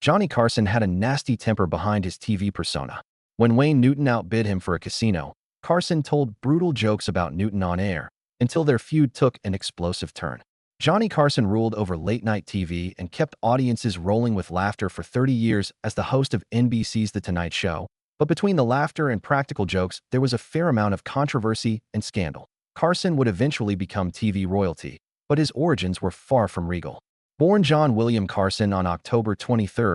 Johnny Carson had a nasty temper behind his TV persona. When Wayne Newton outbid him for a casino, Carson told brutal jokes about Newton on air, until their feud took an explosive turn. Johnny Carson ruled over late-night TV and kept audiences rolling with laughter for 30 years as the host of NBC's The Tonight Show. But between the laughter and practical jokes, there was a fair amount of controversy and scandal. Carson would eventually become TV royalty, but his origins were far from regal. Born John William Carson on October 23,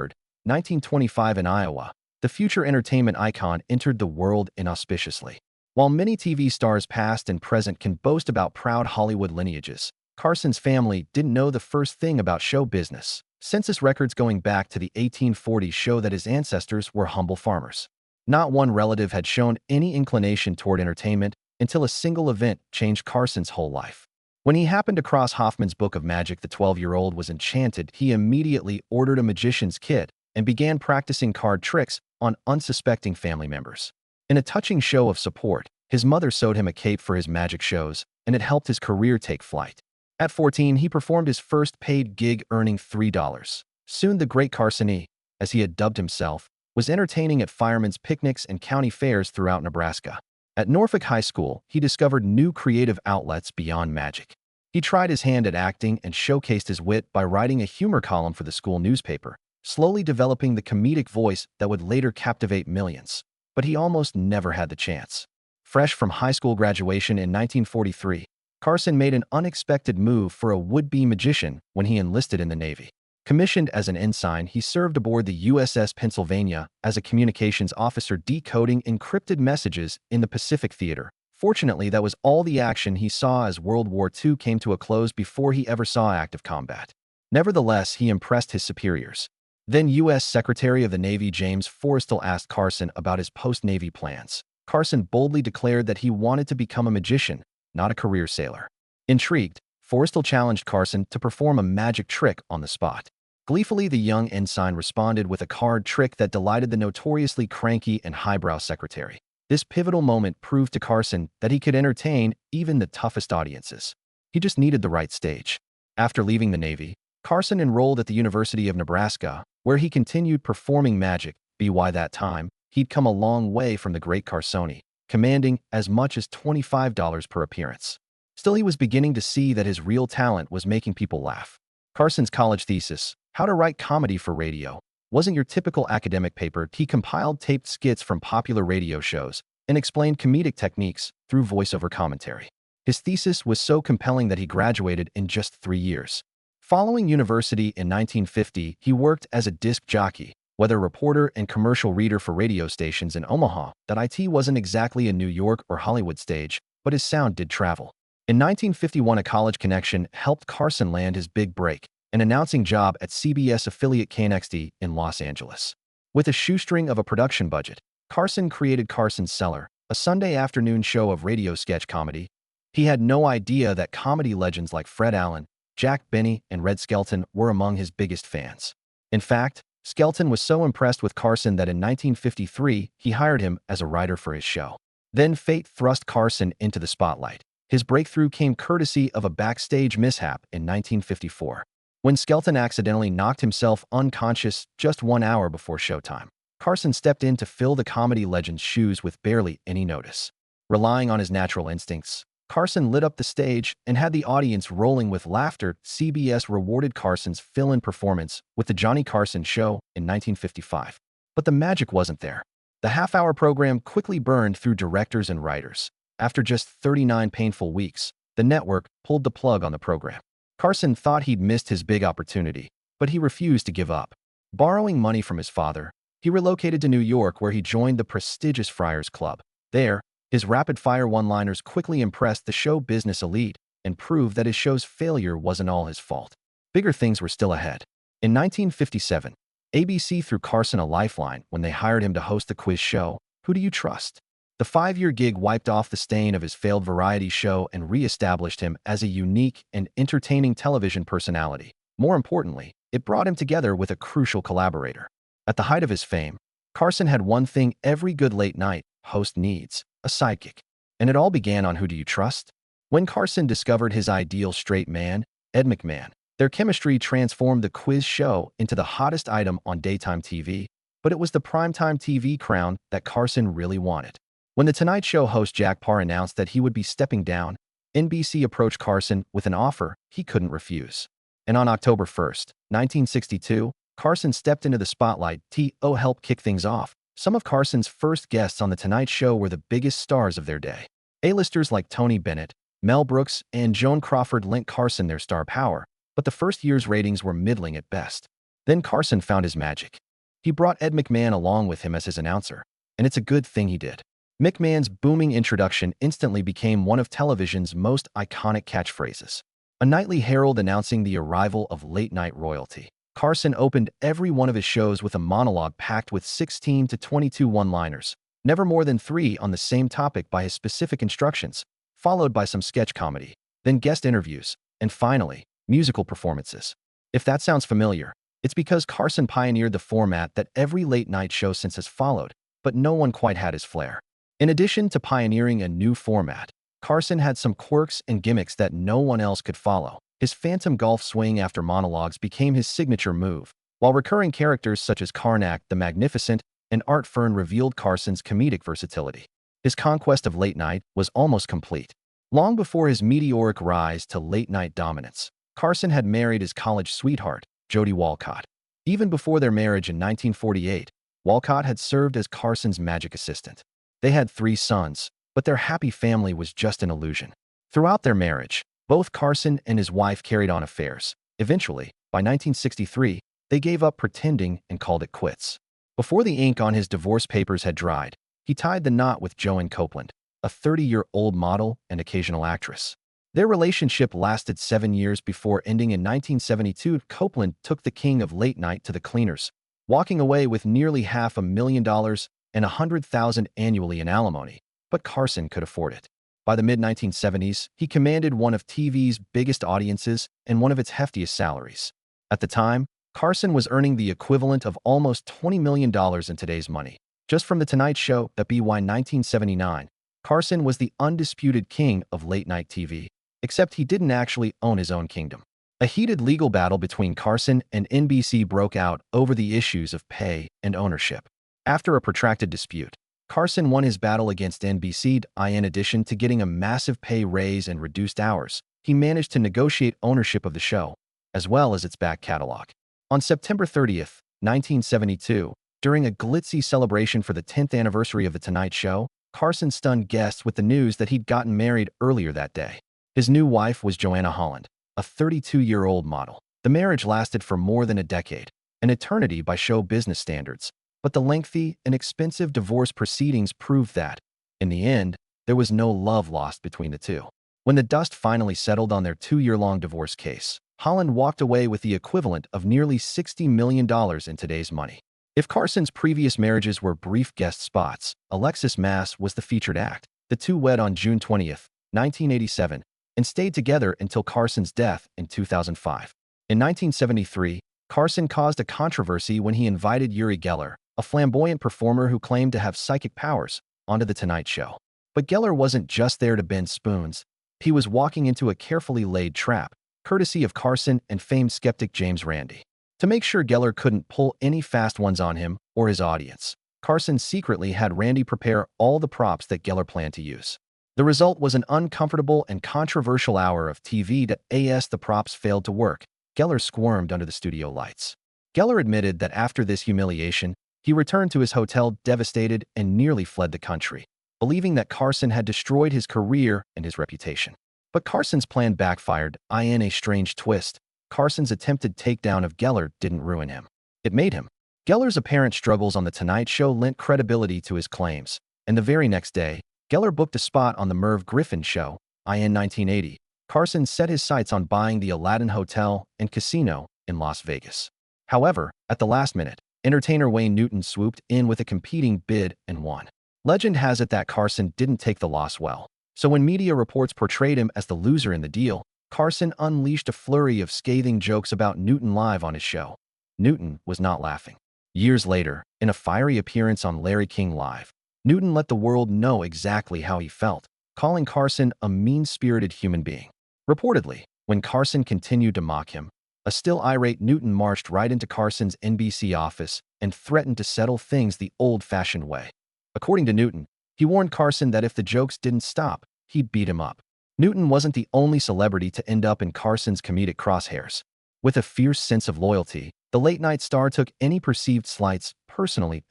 1925 in Iowa, the future entertainment icon entered the world inauspiciously. While many TV stars past and present can boast about proud Hollywood lineages, Carson's family didn't know the first thing about show business. Census records going back to the 1840s show that his ancestors were humble farmers. Not one relative had shown any inclination toward entertainment until a single event changed Carson's whole life. When he happened across Hoffman's Book of Magic, the 12-year-old was enchanted. He immediately ordered a magician's kit and began practicing card tricks on unsuspecting family members. In a touching show of support, his mother sewed him a cape for his magic shows, and it helped his career take flight. At 14, he performed his first paid gig, earning $3. Soon the Great Carson, as he had dubbed himself, was entertaining at firemen's picnics and county fairs throughout Nebraska. At Norfolk High School, he discovered new creative outlets beyond magic. He tried his hand at acting and showcased his wit by writing a humor column for the school newspaper, slowly developing the comedic voice that would later captivate millions. But he almost never had the chance. Fresh from high school graduation in 1943, Carson made an unexpected move for a would-be magician when he enlisted in the Navy. Commissioned as an ensign, he served aboard the USS Pennsylvania as a communications officer decoding encrypted messages in the Pacific Theater. Fortunately, that was all the action he saw as World War II came to a close before he ever saw active combat. Nevertheless, he impressed his superiors. Then U.S. Secretary of the Navy James Forrestal asked Carson about his post-Navy plans. Carson boldly declared that he wanted to become a magician, not a career sailor. Intrigued, Forrestal challenged Carson to perform a magic trick on the spot. Gleefully, the young ensign responded with a card trick that delighted the notoriously cranky and highbrow secretary. This pivotal moment proved to Carson that he could entertain even the toughest audiences. He just needed the right stage. After leaving the Navy, Carson enrolled at the University of Nebraska, where he continued performing magic. By that time, he'd come a long way from the Great Carson, commanding as much as $25 per appearance. Still, he was beginning to see that his real talent was making people laugh. Carson's college thesis, How to Write Comedy for Radio, wasn't your typical academic paper. He compiled taped skits from popular radio shows and explained comedic techniques through voiceover commentary. His thesis was so compelling that he graduated in just 3 years. Following university in 1950, he worked as a disc jockey, weather reporter and commercial reader for radio stations in Omaha. That it wasn't exactly a New York or Hollywood stage, but his sound did travel. In 1951, a college connection helped Carson land his big break, an announcing job at CBS affiliate KNXT in Los Angeles. With a shoestring of a production budget, Carson created Carson's Cellar, a Sunday afternoon show of radio sketch comedy. He had no idea that comedy legends like Fred Allen, Jack Benny, and Red Skelton were among his biggest fans. In fact, Skelton was so impressed with Carson that in 1953, he hired him as a writer for his show. Then fate thrust Carson into the spotlight. His breakthrough came courtesy of a backstage mishap in 1954, when Skelton accidentally knocked himself unconscious just 1 hour before showtime. Carson stepped in to fill the comedy legend's shoes with barely any notice. Relying on his natural instincts, Carson lit up the stage and had the audience rolling with laughter. CBS rewarded Carson's fill-in performance with The Johnny Carson Show in 1955. But the magic wasn't there. The half-hour program quickly burned through directors and writers. After just 39 painful weeks, the network pulled the plug on the program. Carson thought he'd missed his big opportunity, but he refused to give up. Borrowing money from his father, he relocated to New York, where he joined the prestigious Friars Club. There, his rapid-fire one-liners quickly impressed the show business elite and proved that his show's failure wasn't all his fault. Bigger things were still ahead. In 1957, ABC threw Carson a lifeline when they hired him to host the quiz show, Who Do You Trust? The 5-year gig wiped off the stain of his failed variety show and re-established him as a unique and entertaining television personality. More importantly, it brought him together with a crucial collaborator. At the height of his fame, Carson had one thing every good late-night host needs: a sidekick. And it all began on Who Do You Trust? When Carson discovered his ideal straight man, Ed McMahon, Their chemistry transformed the quiz show into the hottest item on daytime TV, but it was the primetime TV crown that Carson really wanted. When The Tonight Show host Jack Parr announced that he would be stepping down, NBC approached Carson with an offer he couldn't refuse. And on October 1st, 1962, Carson stepped into the spotlight to help kick things off. Some of Carson's first guests on The Tonight Show were the biggest stars of their day. A-listers like Tony Bennett, Mel Brooks, and Joan Crawford lent Carson their star power, but the first year's ratings were middling at best. Then Carson found his magic. He brought Ed McMahon along with him as his announcer, and it's a good thing he did. McMahon's booming introduction instantly became one of television's most iconic catchphrases. A nightly herald announcing the arrival of late-night royalty. Carson opened every one of his shows with a monologue packed with 16 to 22 one-liners, never more than 3 on the same topic by his specific instructions, followed by some sketch comedy, then guest interviews, and finally, musical performances. If that sounds familiar, it's because Carson pioneered the format that every late-night show since has followed, but no one quite had his flair. In addition to pioneering a new format, Carson had some quirks and gimmicks that no one else could follow. His phantom golf swing after monologues became his signature move, while recurring characters such as Karnak the Magnificent and Art Fern revealed Carson's comedic versatility. His conquest of late night was almost complete. Long before his meteoric rise to late-night dominance, Carson had married his college sweetheart, Jody Walcott. Even before their marriage in 1948, Walcott had served as Carson's magic assistant. They had 3 sons, but their happy family was just an illusion. Throughout their marriage, both Carson and his wife carried on affairs. Eventually, by 1963, they gave up pretending and called it quits. Before the ink on his divorce papers had dried, he tied the knot with Joan Copeland, a 30-year-old model and occasional actress. Their relationship lasted 7 years before ending in 1972. Copeland took the king of late night to the cleaners, walking away with nearly $500,000 and $100,000 annually in alimony, but Carson could afford it. By the mid-1970s, he commanded one of TV's biggest audiences and one of its heftiest salaries. At the time, Carson was earning the equivalent of almost $20 million in today's money. Just from The Tonight Show, by 1979, Carson was the undisputed king of late-night TV, except he didn't actually own his own kingdom. A heated legal battle between Carson and NBC broke out over the issues of pay and ownership. After a protracted dispute, Carson won his battle against NBC. In addition to getting a massive pay raise and reduced hours, he managed to negotiate ownership of the show, as well as its back catalog. On September 30th, 1972, during a glitzy celebration for the 10th anniversary of The Tonight Show, Carson stunned guests with the news that he'd gotten married earlier that day. His new wife was Joanna Holland, a 32-year-old model. The marriage lasted for more than a decade, an eternity by show business standards. But the lengthy and expensive divorce proceedings proved that, in the end, there was no love lost between the two. When the dust finally settled on their 2-year-long divorce case, Holland walked away with the equivalent of nearly $60 million in today's money. If Carson's previous marriages were brief guest spots, Alexis Mass was the featured act. The two wed on June 20th, 1987, and stayed together until Carson's death in 2005. In 1973, Carson caused a controversy when he invited Uri Geller, a flamboyant performer who claimed to have psychic powers, onto The Tonight Show. But Geller wasn't just there to bend spoons. He was walking into a carefully laid trap, courtesy of Carson and famed skeptic James Randi. To make sure Geller couldn't pull any fast ones on him or his audience, Carson secretly had Randi prepare all the props that Geller planned to use. The result was an uncomfortable and controversial hour of TV that as the props failed to work. Geller squirmed under the studio lights. Geller admitted that after this humiliation, he returned to his hotel devastated and nearly fled the country, believing that Carson had destroyed his career and his reputation. But Carson's plan backfired. In a strange twist, Carson's attempted takedown of Geller didn't ruin him. It made him. Geller's apparent struggles on The Tonight Show lent credibility to his claims, and the very next day, Geller booked a spot on the Merv Griffin Show. In 1980, Carson set his sights on buying the Aladdin Hotel and Casino in Las Vegas. However, at the last minute, entertainer Wayne Newton swooped in with a competing bid and won. Legend has it that Carson didn't take the loss well. So when media reports portrayed him as the loser in the deal, Carson unleashed a flurry of scathing jokes about Newton live on his show. Newton was not laughing. Years later, in a fiery appearance on Larry King Live, Newton let the world know exactly how he felt, calling Carson a mean-spirited human being. Reportedly, when Carson continued to mock him, A still irate Newton marched right into Carson's NBC office and threatened to settle things the old-fashioned way. According to Newton, he warned Carson that if the jokes didn't stop, he'd beat him up. Newton wasn't the only celebrity to end up in Carson's comedic crosshairs. With a fierce sense of loyalty, the late-night star took any perceived slights personally.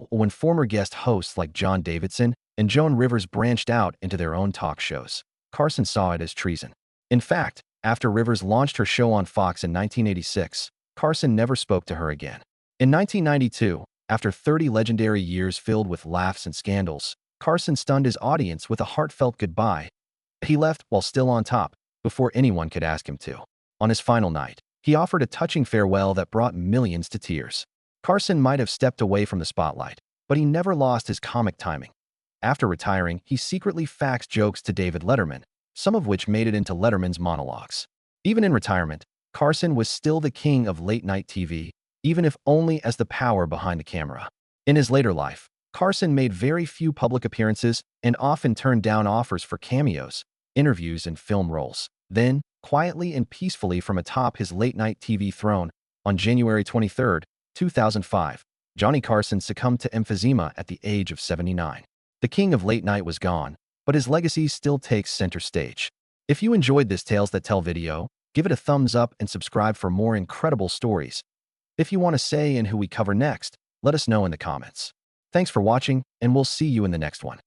When former guest hosts like John Davidson and Joan Rivers branched out into their own talk shows, Carson saw it as treason. In fact, after Rivers launched her show on Fox in 1986, Carson never spoke to her again. In 1992, after 30 legendary years filled with laughs and scandals, Carson stunned his audience with a heartfelt goodbye. He left while still on top, before anyone could ask him to. On his final night, he offered a touching farewell that brought millions to tears. Carson might have stepped away from the spotlight, but he never lost his comic timing. After retiring, he secretly faxed jokes to David Letterman, some of which made it into Letterman's monologues. Even in retirement, Carson was still the king of late-night TV, even if only as the power behind the camera. In his later life, Carson made very few public appearances and often turned down offers for cameos, interviews, and film roles. Then, quietly and peacefully from atop his late-night TV throne, on January 23, 2005, Johnny Carson succumbed to emphysema at the age of 79. The king of late night was gone, but his legacy still takes center stage. If you enjoyed this Tales That Tell video, give it a thumbs up and subscribe for more incredible stories. If you want to say and who we cover next, let us know in the comments. Thanks for watching, and we'll see you in the next one.